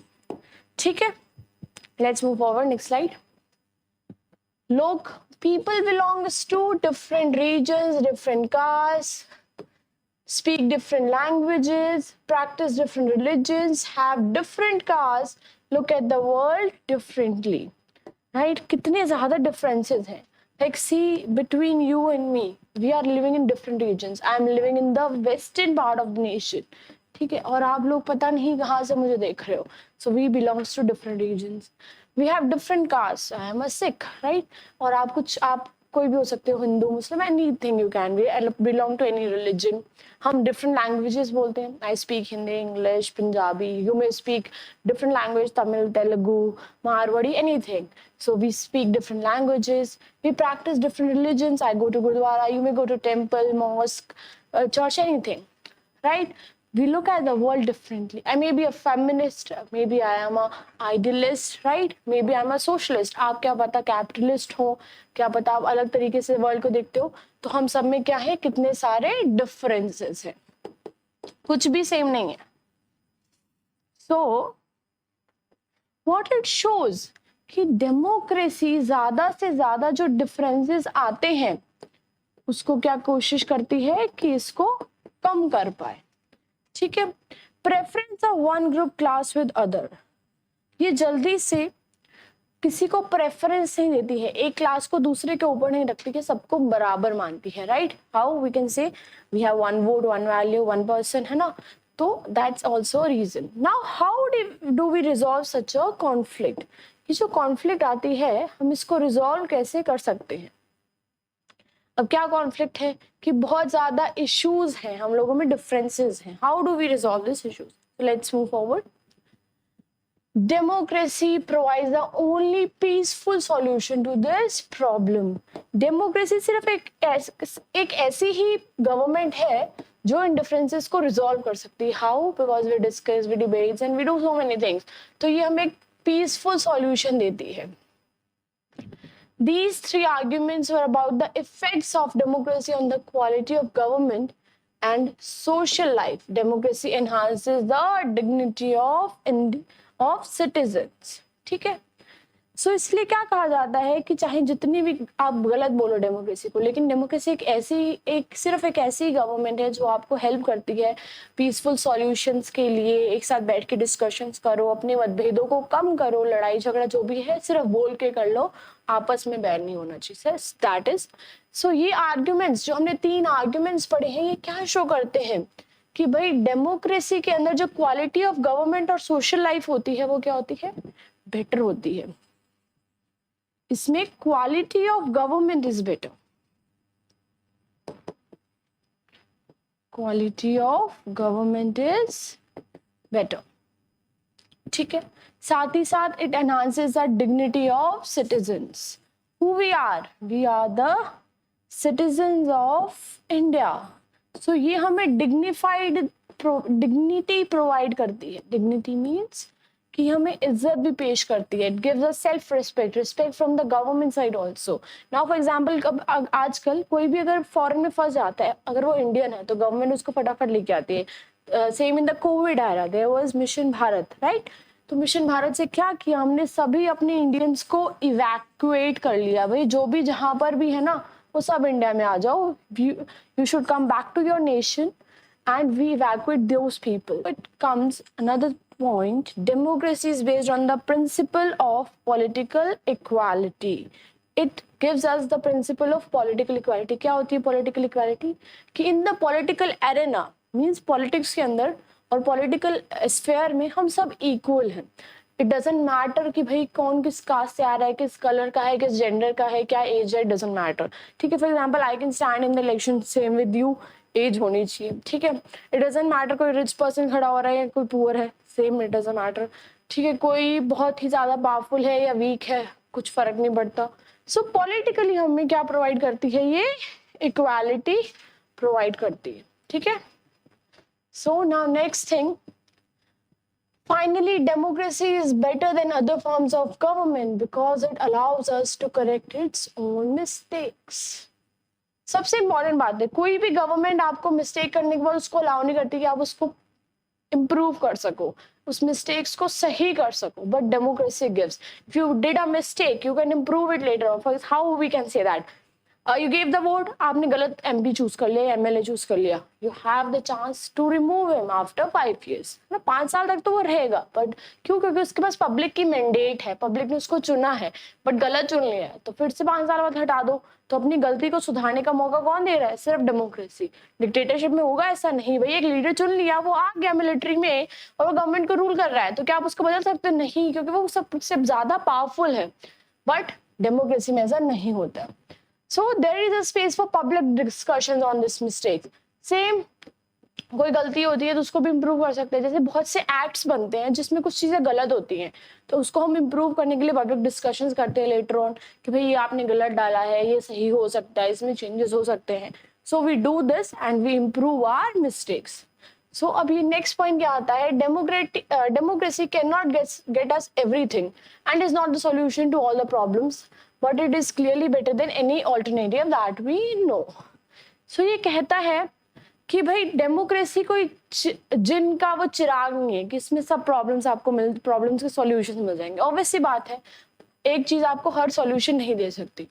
ठीक है। Let's move forward. Next slide. Look, people belongs to different regions, different castes, speak different languages, practice different religions, have different castes, look at the world differently. Right? कितने ज़्यादा differences हैं. Like see between you and me, we are living in different regions. I am living in the western part of the nation. ठीक है, और आप लोग पता नहीं कहाँ से मुझे देख रहे हो। So we belongs to different regions, we have different caste, I am a Sikh, right. और आप कोई भी हो सकते हो, Hindu, Muslim, anything you can be, belong to any religion. हम डिफरेंट लैंग्वेजेस बोलते हैं, I speak Hindi, English, Punjabi, you may speak different language, Tamil, Telugu, Marwari, anything. So we speak different languages, we practice different religions. I go to Gurdwara, you may go to temple, mosque, church, anything, right? We look at the world differently. I may be a feminist, maybe I am a idealist, right? Maybe I'm a socialist. आप क्या पता कैपिटलिस्ट हो, क्या पता आप अलग तरीके से वर्ल्ड को देखते हो। तो हम सब में क्या है, कितने सारे डिफरेंसेस हैं, कुछ भी सेम नहीं है। So what it shows कि डेमोक्रेसी ज्यादा से ज्यादा जो डिफरेंसेस आते हैं उसको क्या कोशिश करती है कि इसको कम कर पाए, ठीक है। Preference of one group class with other, ये जल्दी से किसी को प्रेफरेंस नहीं देती है, एक क्लास को दूसरे के ऊपर नहीं रखती है, सबको बराबर मानती है, right. How we can say we have one vote, one value, one person, है ना। तो that's also reason. Now how do we resolve such a conflict, ये जो कॉन्फ्लिक्ट आती है हम इसको रिजॉल्व कैसे कर सकते हैं। अब क्या कॉन्फ्लिक्ट है कि बहुत ज्यादा इश्यूज हैं, हम लोगों में डिफरेंसेस हैं। How do we resolve this issues, let's move forward. Democracy provides the only peaceful solution to this problem. Democracy सिर्फ एक ऐसी ही गवर्नमेंट है जो इन डिफरेंसेस को रिजॉल्व कर सकती है। How, because we discuss, we debates and we do so many things. तो ये हमें एक पीसफुल सॉल्यूशन देती है। These three arguments were about the effects of democracy on the quality of government and social life. Democracy enhances the dignity of citizens. ठीक है। सो इसलिए क्या कहा जाता है कि चाहे जितनी भी आप गलत बोलो डेमोक्रेसी को, लेकिन डेमोक्रेसी सिर्फ एक ऐसी गवर्नमेंट है जो आपको हेल्प करती है पीसफुल सॉल्यूशंस के लिए। एक साथ बैठ के डिस्कशंस करो, अपने मतभेदों को कम करो, लड़ाई झगड़ा जो भी है सिर्फ बोल के कर लो, आपस में बैर नहीं होना चाहिए। दैट इज सो ये आर्ग्यूमेंट्स जो हमने 3 आर्ग्यूमेंट्स पढ़े हैं, ये क्या शो करते हैं कि भाई डेमोक्रेसी के अंदर जो क्वालिटी ऑफ गवर्नमेंट और सोशल लाइफ होती है वो क्या होती है, बेटर होती है। इसमें quality of government is better, quality of government is better, ठीक है। साथ ही साथ it enhances the dignity of citizens. Who we are the citizens of India. So ये हमें डिग्निटी प्रोवाइड करती है। डिग्निटी मीन्स कि हमें इज्जत भी पेश करती है. It gives us self respect, respect from the government side also. Now for example, आजकल कोई भी अगर फॉरेन में फंस जाता है, अगर वो इंडियन है तो गवर्नमेंट उसको फटाफट लेके आती है. Same in the COVID era there was mission Bharat, right? तो मिशन भारत से क्या किया हमने, सभी अपने इंडियंस को इवैक्यूएट कर लिया. भाई जो भी जहां पर भी है ना, वो सब इंडिया में आ जाओ. You should come back to your nation and we evacuate those people. It comes another point. Democracy is based on the principle of political equality. It gives us the principle of political equality. क्या होती है political equality? कि in the political arena means politics के अंदर और political sphere में हम सब equal हैं. इट डजेंट मैटर कि भाई कौन किस कास्ट से आ रहा है, किस कलर का है, किस जेंडर का है, क्या एज है, डजेंट मैटर. ठीक है, for example I can stand in the election same with you, age होनी चाहिए. ठीक है, इट डजेंट मैटर कोई रिच पर्सन खड़ा हो रहा है या कोई पुअर है, सेम इट डजेंट मैटर. ठीक है, कोई बहुत ही ज्यादा पावरफुल है या वीक है, कुछ फर्क नहीं पड़ता. सो पॉलिटिकली हमें क्या प्रोवाइड करती है, ये इक्वालिटी प्रोवाइड करती है. ठीक है, so now next thing, finally democracy is better than other forms of government because it allows us to correct its own mistakes. सबसे इंपॉर्टेंट बात है, कोई भी गवर्नमेंट आपको मिस्टेक करने के बाद उसको अलाउ नहीं करती कि आप उसको इम्प्रूव कर सको, उस मिस्टेक्स को सही कर सको. But democracy gives, if you did a mistake you can improve it later on. How we can say that, you gave the vote, आपने गलत एमपी चूज कर लिया, एमएलए चूज कर लिया, you have the chance to remove him after 5 years. ना 5 साल तक तो वो रहेगा, बट क्यों, क्योंकि उसके पास पब्लिक की मैंडेट है, पब्लिक ने उसको चुना है, बट गलत चुन लिया है, तो फिर से 5 साल बाद हटा दो. तो अपनी गलती को सुधारने का मौका कौन दे रहा है, सिर्फ डेमोक्रेसी. डिक्टेटरशिप में होगा ऐसा नहीं, भाई एक लीडर चुन लिया, वो आ गया मिलिट्री में और वो गवर्नमेंट को रूल कर रहा है, तो क्या आप उसको बदल सकते? नहीं, क्योंकि वो सबसे ज्यादा पावरफुल है. बट डेमोक्रेसी में ऐसा नहीं होता. So there is a space for public discussions on this mistake. Same, कोई गलती होती है तो उसको भी इम्प्रूव कर सकते हैं. जैसे बहुत से एक्ट्स बनते हैं जिसमें कुछ चीजें गलत होती हैं, तो उसको हम इम्प्रूव करने के लिए पब्लिक डिस्कशंस करते हैं लेटर ऑन कि भाई ये आपने गलत डाला है, ये सही हो सकता है, इसमें चेंजेस हो सकते हैं. So we do this and we improve our mistakes. So अब ये नेक्स्ट पॉइंट क्या आता है, democracy can not get us everything and is not the solution to all the problems, but it is clearly better than any alternative that we know. So ये कहता है कि भाई डेमोक्रेसी कोई जिन का वो चिराग नहीं है कि इसमें सब प्रॉब्लम्स के सॉल्यूशन मिल जाएंगे. ऑब्वियस सी बात है, एक चीज आपको हर सॉल्यूशन नहीं दे सकती,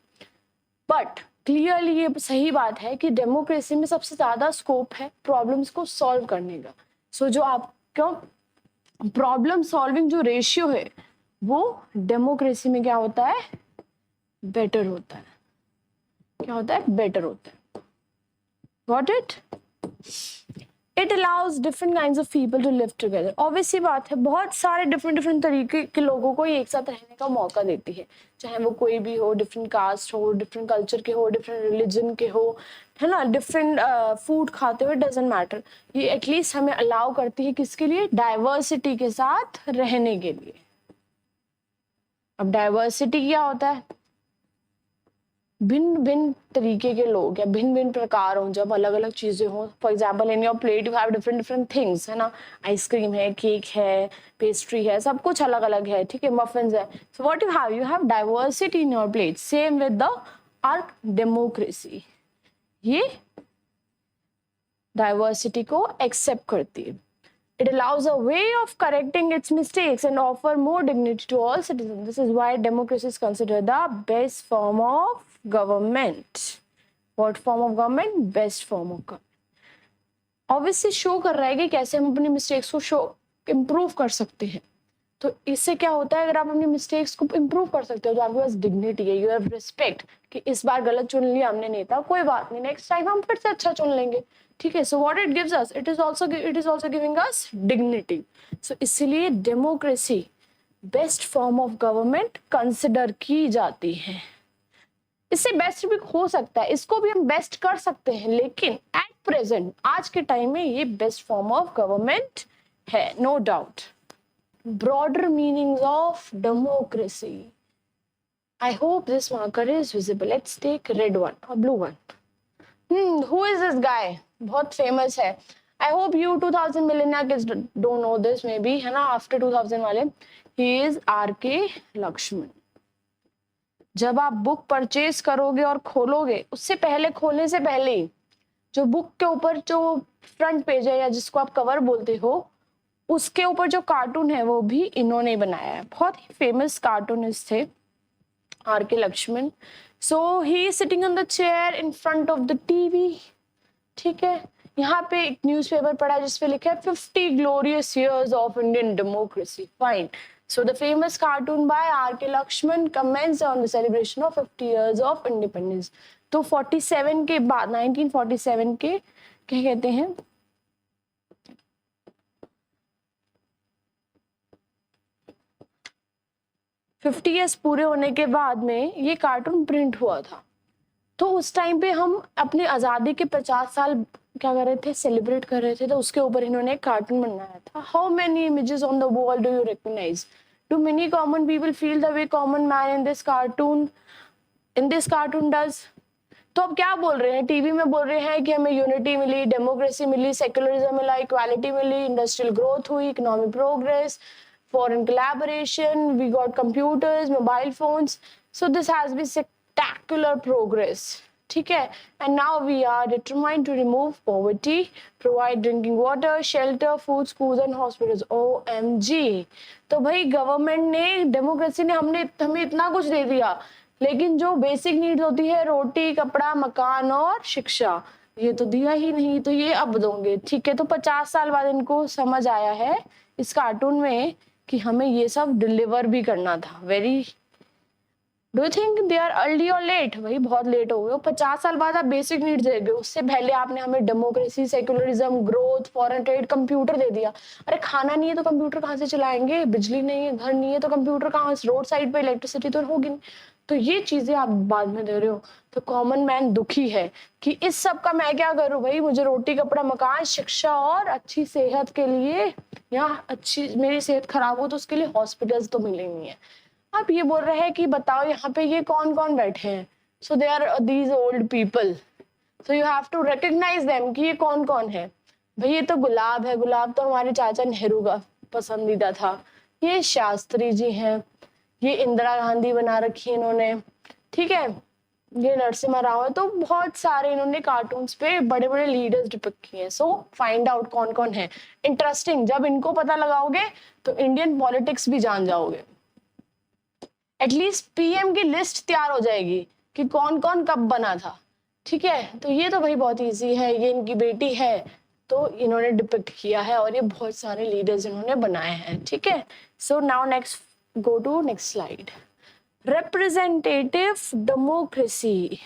बट क्लियरली ये सही बात है कि डेमोक्रेसी में सबसे ज्यादा स्कोप है प्रॉब्लम्स को सॉल्व करने का. सो जो आपका प्रॉब्लम सॉल्विंग जो रेशियो है वो डेमोक्रेसी में क्या होता है, बेटर होता है. क्या होता है, बेटर होता है. Got it? It allows different kinds of people to live together. Obvious सी बात है, बहुत सारे डिफरेंट तरीके के लोगों को एक साथ रहने का मौका देती है, चाहे वो कोई भी हो, डिफरेंट कास्ट हो, डिफरेंट कल्चर के हो, डिफरेंट रिलीजन के हो, है ना, डिफरेंट फूड खाते हुए, डजेंट मैटर. ये एटलीस्ट हमें अलाउ करती है किसके लिए, डाइवर्सिटी के साथ रहने के लिए. अब डाइवर्सिटी क्या होता है, भिन्न भिन्न तरीके के लोग या भिन्न भिन्न प्रकार हो, जब अलग अलग चीजें हो. For example in your plate you have different different things, है ना, आइसक्रीम है, केक है, पेस्ट्री है, सब कुछ अलग अलग है. ठीक है, मफिन्स है. So what you have diversity in your plate. Same with the are democracy, ये डाइवर्सिटी को एक्सेप्ट करती है. It allows a way of correcting its mistakes and offer more dignity to all citizens. This is why democracy is considered the best form of government. What form of government? Best form of government. Obviously show कर रहा है कि कैसे हम अपनी mistakes को improve कर सकते हैं. तो इससे क्या होता है, अगर आप अपनी मिस्टेक्स को इम्प्रूव कर सकते हो तो आपके पास डिग्निटी है, यू हैव रिस्पेक्ट कि इस बार गलत चुन लिया हमने नेता, कोई बात नहीं, नेक्स्ट टाइम हम फिर से अच्छा चुन लेंगे. ठीक है, so what it gives us, it is also giving us dignity. So इसलिए democracy best form of government consider की जाती है. इससे बेस्ट भी हो सकता है, इसको भी हम बेस्ट कर सकते हैं, लेकिन एट प्रेजेंट आज के टाइम में ये बेस्ट फॉर्म ऑफ गवर्नमेंट है, no doubt. Broader meanings of democracy. I hope this marker is visible. Let's take red one or blue one. Who is this guy? बहुत famous है. I hope you 2000 millennia kids don't know this, maybe, है ना, आफ्टर 2000 वाले। He is RK. लक्ष्मण। जब आप बुक परचेज करोगे और खोलोगे, उससे पहले, खोलने से पहले ही, जो बुक के ऊपर जो फ्रंट पेज है या जिसको आप कवर बोलते हो, उसके ऊपर जो कार्टून है वो भी इन्होंने बनाया है। बहुत ही फेमस कार्टूनिस्ट थे R K. Laxman. So he is sitting on the chair in front of the TV. ठीक है, यहाँ पे एक न्यूज़पेपर पढ़ा है जिसपे लिखा है 50 glorious years of Indian democracy. Fine. So the famous cartoon by R.K. Lakshman comments on the celebration of 50 years of independence. तो 47 के बाद, 1947 के क्या कहते हैं, 50 ईयर्स पूरे होने के बाद में ये कार्टून प्रिंट हुआ था। तो उस टाइम पे हम अपनी आज़ादी के 50 साल क्या कर रहे थे, सेलिब्रेट कर रहे थे, तो उसके ऊपर इन्होंने एक कार्टून बनाया था। How many images on the wall do you recognise? Do many common people feel the way common man in this cartoon does? तो अब क्या बोल रहे हैं, टीवी में बोल रहे हैं कि हमें यूनिटी मिली, डेमोक्रेसी मिली, सेक्युलरिज्म मिला, इक्वालिटी मिली, इंडस्ट्रियल ग्रोथ हुई, economic progress, foreign collaboration, we got computers, mobile phones, so this has been spectacular progress. ठीक है, and now we are determined to remove poverty, provide drinking water, shelter, food, schools and hospitals. OMG, तो भाई गवर्नमेंट ने, डेमोक्रेसी ने हमें इतना कुछ दे दिया, लेकिन जो बेसिक नीड्स होती है, रोटी, कपड़ा, मकान और शिक्षा, ये तो दिया ही नहीं, तो ये अब दोगे। ठीक है, तो 50 साल बाद इनको समझ आया है इस कार्टून में कि हमें ये सब डिलीवर भी करना था। Very, do you think they are early और लेट? भाई बहुत लेट हो गए। 50 साल बाद आप बेसिक नीड्स दे गए, उससे पहले आपने हमें democracy, secularism, growth, foreign trade, computer दे दिया। अरे खाना नहीं है तो कंप्यूटर कहाँ से चलाएंगे? बिजली नहीं है, घर नहीं है तो कंप्यूटर कहाँ, रोड साइड पे इलेक्ट्रिसिटी तो होगी नहीं। तो ये चीजें आप बाद में दे रहे हो, तो कॉमन मैन दुखी है कि इस सब का मैं क्या करूं भाई, मुझे रोटी, कपड़ा, मकान, शिक्षा और अच्छी सेहत के लिए, या अच्छी, मेरी सेहत खराब हो तो उसके लिए हॉस्पिटल्स तो मिले नहीं है। अब ये बोल रहे हैं कि बताओ यहाँ पे ये कौन कौन बैठे हैं। So they are these old people, so you have to recognise them कि ये कौन कौन है। भाई ये तो गुलाब है, गुलाब तो हमारे चाचा नेहरू का पसंदीदा था। ये शास्त्री जी हैं, ये इंदिरा गांधी बना रखी है इन्होंने। ठीक है, ये नरसिम्हा राव है। तो बहुत सारे इन्होंने कार्टून्स पे बड़े बड़े लीडर्स डिपिक्ट किए हैं। सो फाइंड आउट कौन कौन है। इंटरेस्टिंग, जब इनको पता लगाओगे तो इंडियन पॉलिटिक्स भी जान जाओगे। एटलीस्ट पीएम की लिस्ट तैयार हो जाएगी कि कौन कौन कब बना था। ठीक है, तो ये तो भाई बहुत इजी है, ये इनकी बेटी है तो इन्होंने डिपिक्ट किया है, और ये बहुत सारे लीडर्स इन्होंने बनाए हैं। ठीक है, so now next, go to next slide. Representative democracy.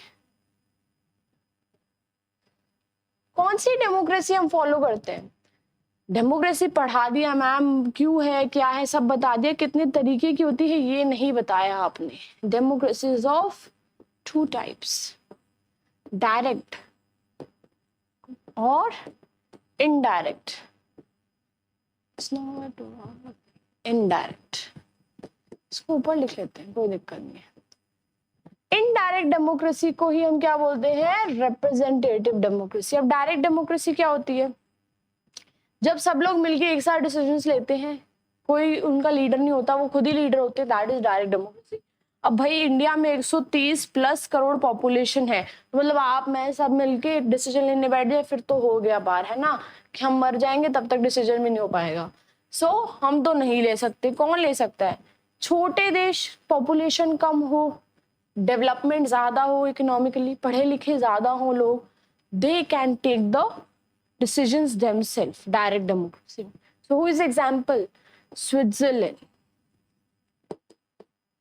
कौन सी डेमोक्रेसी हम फॉलो करते हैं? डेमोक्रेसी पढ़ा दिया मैम, क्यों है, क्या है, सब बता दिया, कितने तरीके की होती है ये नहीं बताया आपने। Democracy is of 2 types, direct और इनडायरेक्ट। इनडायरेक्ट, इसको ऊपर लिख लेते हैं, कोई दिक्कत नहीं है। इनडायरेक्ट डेमोक्रेसी को ही हम क्या बोलते हैं? Representative democracy. अब डायरेक्ट डेमोक्रेसी क्या होती है? जब सब लोग मिलके एक साथ डिसीजंस लेते हैं, कोई उनका लीडर नहीं होता, वो खुद ही लीडर होते हैं, दैट इज डायरेक्ट डेमोक्रेसी। अब भाई इंडिया में 130 प्लस करोड़ पॉपुलेशन है, मतलब आप मैं सब मिलके डिसीजन लेने बैठ जाए फिर तो हो गया बार, है ना, कि हम मर जाएंगे तब तक डिसीजन भी नहीं हो पाएगा। सो हम तो नहीं ले सकते। कौन ले सकता है? छोटे देश, पॉपुलेशन कम हो, डेवलपमेंट ज्यादा हो, इकोनॉमिकली पढ़े लिखे ज्यादा हो लोग, they can take the decisions themselves, direct democracy. So who is example? Switzerland.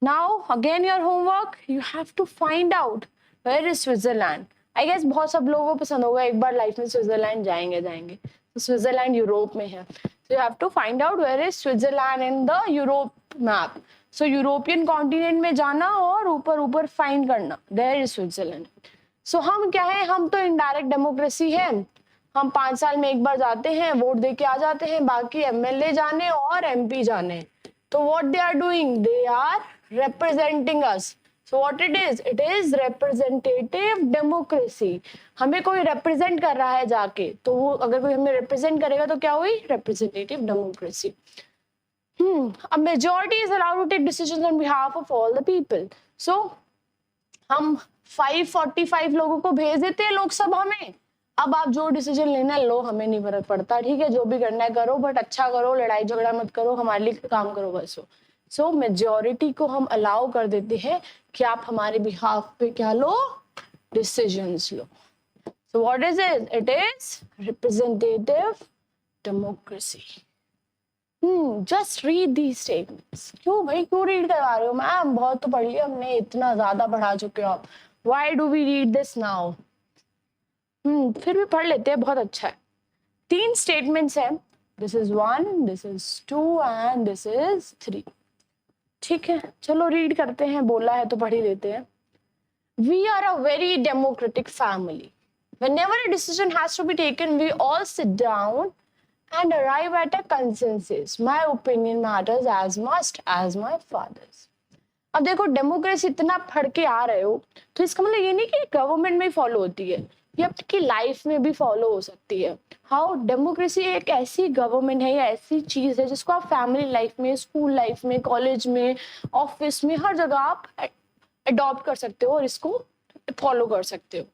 Now again your homework, you have to find out where is Switzerland. I guess बहुत सब लोगों को पसंद होगा एक बार लाइफ में स्विट्जरलैंड जाएंगे। तो स्विट्जरलैंड यूरोप में है, so you have to find out where is Switzerland in the Europe map. So European continent में जाना और ऊपर फाइंड करना, there is Switzerland. So हम क्या है, हम तो इनडायरेक्ट डेमोक्रेसी है, हम 5 साल में एक बार जाते हैं, वोट दे के आ जाते हैं, बाकी एमएलए जाने और एमपी जाने। तो what they are doing, they are representing us. So what it is representative democracy. हमें कोई रिप्रेजेंट कर रहा है जाके, तो वो अगर कोई हमें रिप्रेजेंट करेगा तो क्या हुई, representative democracy. A majority is allowed to take decisions on behalf of all the people. So हम 545 लोगों को भेज देते हैं लोकसभा में, अब आप जो डिसीजन लेना है लो, हमें नहीं फर्क पड़ता, ठीक है, जो भी करना है करो, बट अच्छा करो, लड़ाई झगड़ा मत करो, हमारे लिए काम करो बस। सो मेजॉरिटी को हम अलाउ कर देते हैं कि आप हमारे बिहाफ पे क्या लो, डिसीजंस लो। So what is it is representative democracy. Just read the statements. क्यों भाई, क्यों रीड करवा रहे हो मैम, बहुत तो पढ़ लिया हमने, इतना ज्यादा पढ़ा चुके हो आप, why do we read this now. फिर भी पढ़ लेते हैं, बहुत अच्छा है। 3 स्टेटमेंट्स हैं, this is 1, this is 2 and this is 3। ठीक है, चलो रीड करते हैं, बोला है तो पढ़ ही लेते हैं। We are a very democratic family. Whenever a decision has to be taken, we all sit down and arrive at a consensus. My opinion matters as much as my father's. अब देखो, डेमोक्रेसी इतना पढ़ के आ रहे हो, तो इसका मतलब ये नहीं कि गवर्नमेंट में ही फॉलो होती है, ये आपकी लाइफ में भी फॉलो हो सकती है। हाउ, डेमोक्रेसी एक ऐसी गवर्नमेंट है या ऐसी चीज है जिसको आप फैमिली लाइफ में, स्कूल लाइफ में, कॉलेज में, ऑफिस में, हर जगह आप अडॉप्ट कर सकते हो और इसको फॉलो कर सकते हो।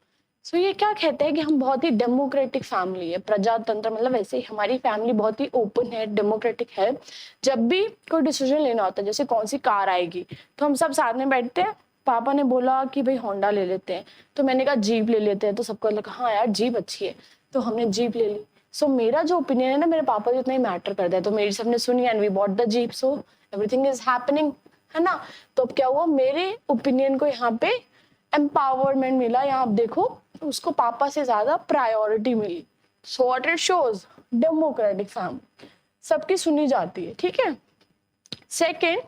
सो ये क्या कहते हैं कि हम बहुत ही डेमोक्रेटिक फैमिली है, प्रजातंत्र, मतलब वैसे ही हमारी फैमिली बहुत ही ओपन है, डेमोक्रेटिक है। जब भी कोई डिसीजन लेना होता है, जैसे कौन सी कार आएगी, तो हम सब साथ में बैठते हैं। पापा ने बोला कि भाई होंडा ले लेते हैं, तो मैंने कहा जीप ले लेते हैं, तो सबको लगा हाँ यार जीप अच्छी है, तो हमने जीप ले ली। सो मेरा जो ओपिनियन है ना, मेरे पापा जो इतना ही मैटर करता है, तो मेरी सबने सुनी and we bought the jeep, so everything is happening, है ना। तो अब क्या हुआ, मेरे ओपिनियन को यहाँ पे एम्पावरमेंट मिला, यहाँ आप देखो, उसको पापा से ज्यादा प्रायोरिटी मिली। So what it shows, democratic family, सबकी सुनी जाती है, ठीक है। Second,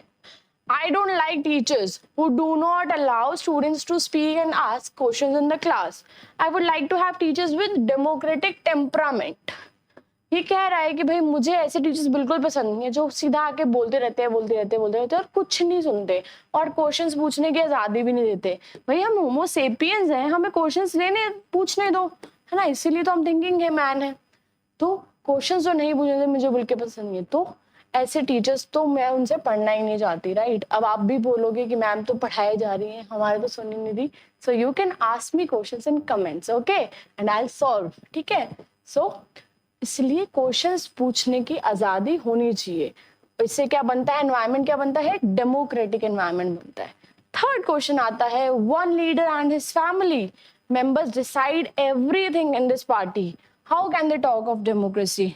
I don't like teachers who do not allow students to speak and ask questions in the class. I would like to have teachers with democratic temperament. ये कह रहा है कि भाई मुझे ऐसे टीचर्स बिल्कुल पसंद नहीं है जो सीधा आके बोलते रहते हैं और कुछ नहीं सुनते और क्वेश्चंस पूछने की आजादी भी नहीं देते। भाई हम होमो सेपियंस हैं, हमें क्वेश्चंस लेने पूछने दो, है ना, इसीलिए तो हम थिंकिंग है मैन है। तो क्वेश्चंस जो नहीं पूछने मुझे बिल्कुल पसंद नहीं है, तो ऐसे टीचर्स तो मैं उनसे पढ़ना ही नहीं चाहती, राइट। अब आप भी बोलोगे कि मैम तो पढ़ाई जा रही है, हमारे तो सुनी नहीं दी, so you can ask me questions in comments, okay, and I will solve, ठीक है। सो इसलिए क्वेश्चंस पूछने की आजादी होनी चाहिए। इससे क्या बनता है, एनवायरनमेंट क्या बनता है, डेमोक्रेटिक एनवायरनमेंट बनता है। थर्ड क्वेश्चन आता है, one leader and his family members decide everything in this party, how can they talk of democracy.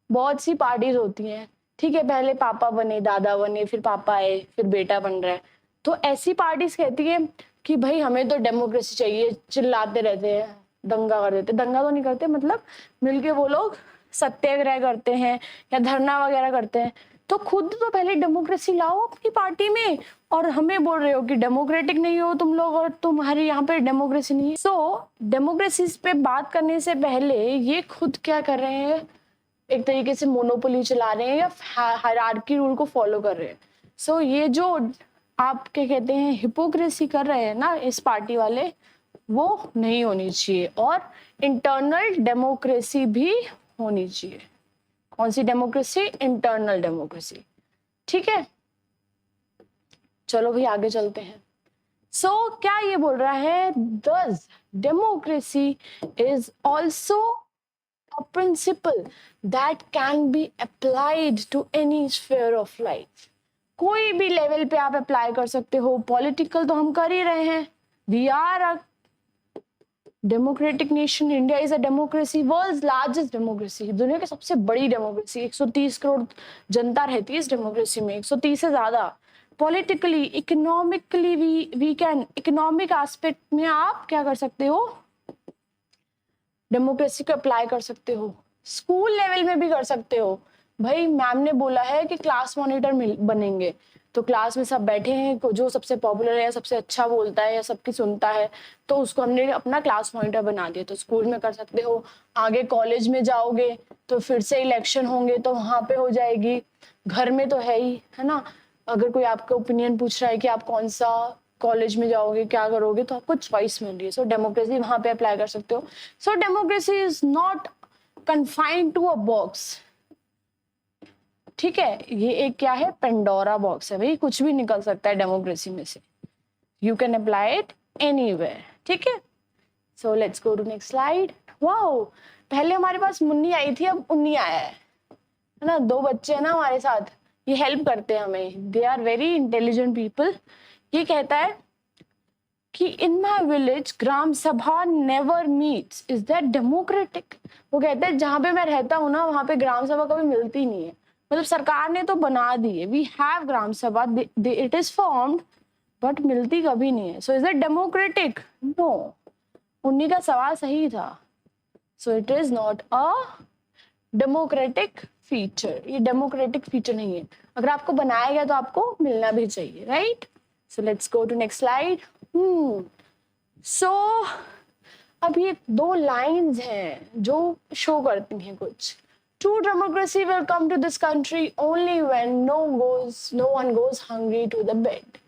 बहुत सी पार्टीज होती हैं, ठीक है, पहले पापा बने, दादा बने, फिर पापा आए, फिर बेटा बन रहा है, तो ऐसी पार्टीज कहती है कि भाई हमें तो डेमोक्रेसी चाहिए, चिल्लाते रहते हैं, दंगा कर देते, दंगा तो नहीं करते, मतलब मिलके वो लोग सत्याग्रह करते हैं या धरना वगैरह करते हैं। तो खुद तो पहले डेमोक्रेसी लाओ अपनी पार्टी में, और हमें बोल रहे हो कि डेमोक्रेटिक नहीं हो तुम लोग और तुम्हारे यहाँ पे डेमोक्रेसी नहीं है। सो डेमोक्रेसी पे बात करने से पहले ये खुद क्या कर रहे हैं, एक तरीके से मोनोपोली चला रहे हैं या हायरार्की रूल को फॉलो कर रहे हैं। सो ये जो आप क्या कहते हैं हिपोक्रेसी कर रहे हैं ना इस पार्टी वाले, वो नहीं होनी चाहिए, और इंटरनल डेमोक्रेसी भी होनी चाहिए। कौन सी डेमोक्रेसी, इंटरनल डेमोक्रेसी, ठीक है। चलो भाई आगे चलते हैं। सो क्या ये बोल रहा है, दस democracy is also a principle that can be applied to any sphere of life. कोई भी लेवल पे आप अप्लाई कर सकते हो। पॉलिटिकल तो हम कर ही रहे हैं, we are a democratic nation, India is a democracy, world's largest democracy, दुनिया की सबसे बड़ी डेमोक्रेसी, 130 करोड़ जनता रहती है इस डेमोक्रेसी में, 130 से ज्यादा। Politically, economically we can, economic aspect में आप क्या कर सकते हो, डेमोक्रेसी को अप्लाई कर सकते हो। स्कूल लेवल में भी कर सकते हो। भाई मैम ने बोला है कि क्लास मॉनिटर बनेंगे, तो क्लास में सब बैठे हैं, जो सबसे पॉपुलर है, सबसे अच्छा बोलता है या सबकी सुनता है, तो उसको हमने अपना क्लास मॉनिटर बना दिया। तो स्कूल में कर सकते हो। आगे कॉलेज में जाओगे तो फिर से इलेक्शन होंगे तो वहां पे हो जाएगी। घर में तो है ही, है ना, अगर कोई आपका ओपिनियन पूछ रहा है कि आप कौन सा कॉलेज में जाओगे, क्या करोगे, तो आपको चॉइस मिल रही है। सो डेमोक्रेसी वहां पे अप्लाई कर सकते हो। So democracy is not confined to a box, ठीक है। ये एक क्या है, पेंडोरा बॉक्स है भाई, कुछ भी निकल सकता है डेमोक्रेसी में से। You can apply it anywhere, ठीक है। So let's go to next slide. Wow, पहले हमारे पास मुन्नी आई थी, अब उन्नी आया है ना। दो बच्चे हैं ना हमारे साथ, ये हेल्प करते हैं हमें, they are very intelligent people. ये कहता है कि in my village gram sabha never meets, is that democratic. वो कहते हैं जहां पे मैं रहता हूँ ना, वहां पे ग्राम सभा कभी मिलती नहीं है, मतलब सरकार ने तो बना दी है, वी हैव ग्राम सभा, इट इज फॉर्म्ड, बट मिलती कभी नहीं है। So is that democratic? No, उन्हीं का सवाल सही था। So it is not a democratic feature, ये डेमोक्रेटिक फीचर नहीं है। अगर आपको बनाया गया तो आपको मिलना भी चाहिए, right. So let's go to next slide. So अब ये दो लाइंस हैं जो शो करती हैं कुछ। True democracy will come to this country only when no one goes hungry to the bed.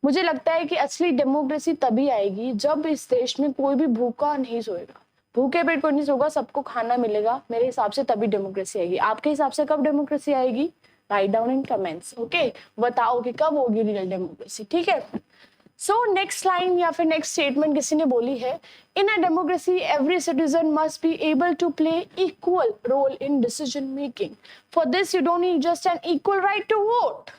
मुझे लगता है कि असली डेमोक्रेसी तभी आएगी जब इस देश में कोई भी भूखा नहीं सोएगा, भूखे पेट कोई नहीं सोएगा, सबको खाना मिलेगा। मेरे हिसाब से तभी डेमोक्रेसी आएगी। आपके हिसाब से कब डेमोक्रेसी आएगी? Write down in comments, okay. बताओ कि कब होगी रियल डेमोक्रेसी, ठीक है। सो नेक्स्ट लाइन या फिर नेक्स्ट स्टेटमेंट किसी ने बोली है, in a democracy every citizen must be able to play equal role in decision making. For this you don't need just an equal right to vote,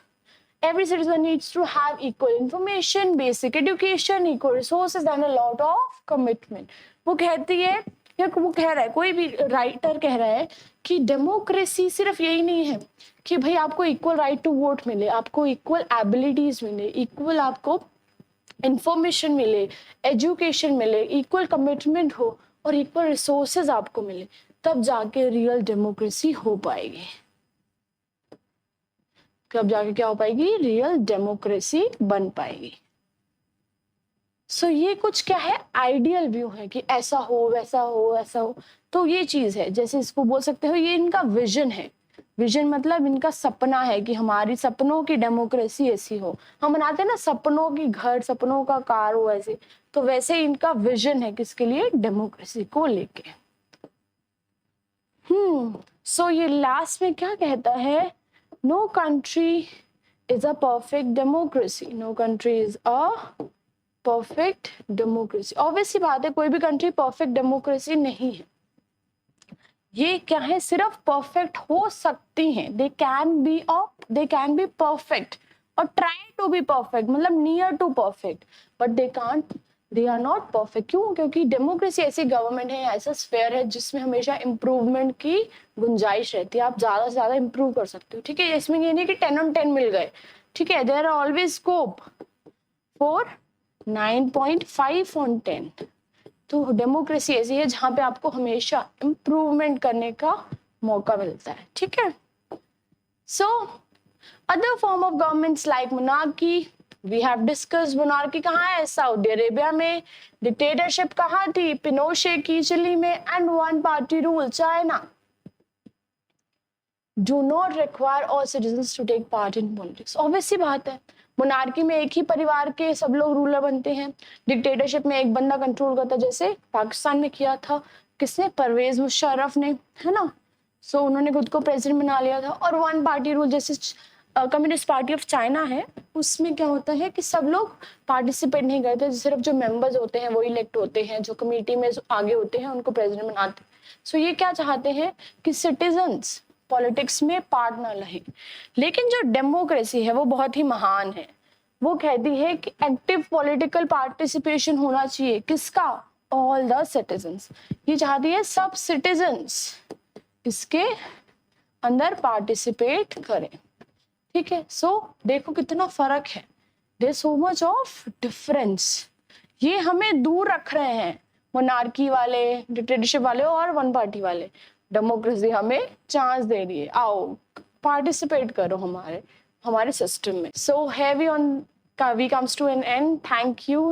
every citizen needs to have equal information, basic education, equal resources and a lot of commitment. वो कहती है या वो कह रहा है, कोई भी राइटर कह रहा है कि डेमोक्रेसी सिर्फ यही नहीं है कि भाई आपको इक्वल राइट टू वोट मिले, आपको इक्वल एबिलिटीज मिले, इक्वल आपको इंफॉर्मेशन मिले, एजुकेशन मिले, इक्वल कमिटमेंट हो और इक्वल रिसोर्सेज आपको मिले, तब जाके रियल डेमोक्रेसी हो पाएगी। कब जाके क्या हो पाएगी? रियल डेमोक्रेसी बन पाएगी। सो ये कुछ क्या है, आइडियल व्यू है कि ऐसा हो, वैसा हो, ऐसा हो। तो ये चीज है, जैसे इसको बोल सकते हो, ये इनका विजन है। विजन मतलब इनका सपना है कि हमारी सपनों की डेमोक्रेसी ऐसी हो। हम बनाते हैं ना सपनों की घर, सपनों का कार हो ऐसे, तो वैसे इनका विजन है किसके लिए? डेमोक्रेसी को लेके। सो ये लास्ट में क्या कहता है? No country is a perfect democracy. No country is a perfect democracy. Obviously बात है, कोई भी कंट्री परफेक्ट डेमोक्रेसी नहीं है। ये क्या है? सिर्फ परफेक्ट हो सकती हैं। They can be perfect और try to be perfect, मतलब near to perfect, but they are not perfect. क्यों? क्योंकि डेमोक्रेसी ऐसी गवर्नमेंट है, ऐसा स्फेयर है जिसमें हमेशा इम्प्रूवमेंट की गुंजाइश रहती है। आप ज्यादा से ज्यादा इम्प्रूव कर सकते हो, ठीक है। इसमें ये नहीं कि 10 on 10 मिल गए, ठीक है। There are always scope for 9.5 on 10। तो डेमोक्रेसी ऐसी है जहां पे आपको हमेशा इम्प्रूवमेंट करने का मौका मिलता है, ठीक है। So other form of governments like monarchy, we have discussed. Monarchy कहाँ है? सऊदी अरेबिया में। डिक्टेटरशिप कहाँ थी? पिनोशे की चिली में। And one party rule, China. Do not require all citizens to take part in politics. Obviously बात है, मोनार्की में एक ही परिवार के सब लोग रूलर बनते हैं। डिक्टेटरशिप में एक बंदा कंट्रोल करता है, जैसे पाकिस्तान में किया था किसने? परवेज मुशर्रफ ने, है ना। सो उन्होंने खुद को प्रेसिडेंट बना लिया था। और वन पार्टी रूल जैसे कम्युनिस्ट पार्टी ऑफ चाइना है, उसमें क्या होता है कि सब लोग पार्टिसिपेट नहीं करते, सिर्फ जो मेंबर्स होते हैं वो इलेक्ट होते हैं, जो कमेटी में जो आगे होते हैं उनको प्रेसिडेंट बनाते हैं। सो ये क्या चाहते हैं कि सिटीजन्स पॉलिटिक्स में पार्ट ना लें। लेकिन जो डेमोक्रेसी है वो बहुत ही महान है। वो कहती है कि एक्टिव पॉलिटिकल पार्टिसिपेशन होना चाहिए, किसका? All the citizens. ये चाहती है सब सिटीजन्स इसके अंदर पार्टिसिपेट करें, ठीक है। सो देखो कितना फर्क है, there so much of difference. ये हमें दूर रख रहे हैं, मोनार्की वाले, डिक्टेटरशिप वाले और वन पार्टी वाले। डेमोक्रेसी हमें चांस दे रही है, आओ पार्टिसिपेट करो हमारे सिस्टम में। So heavy on we comes to an end. Thank you.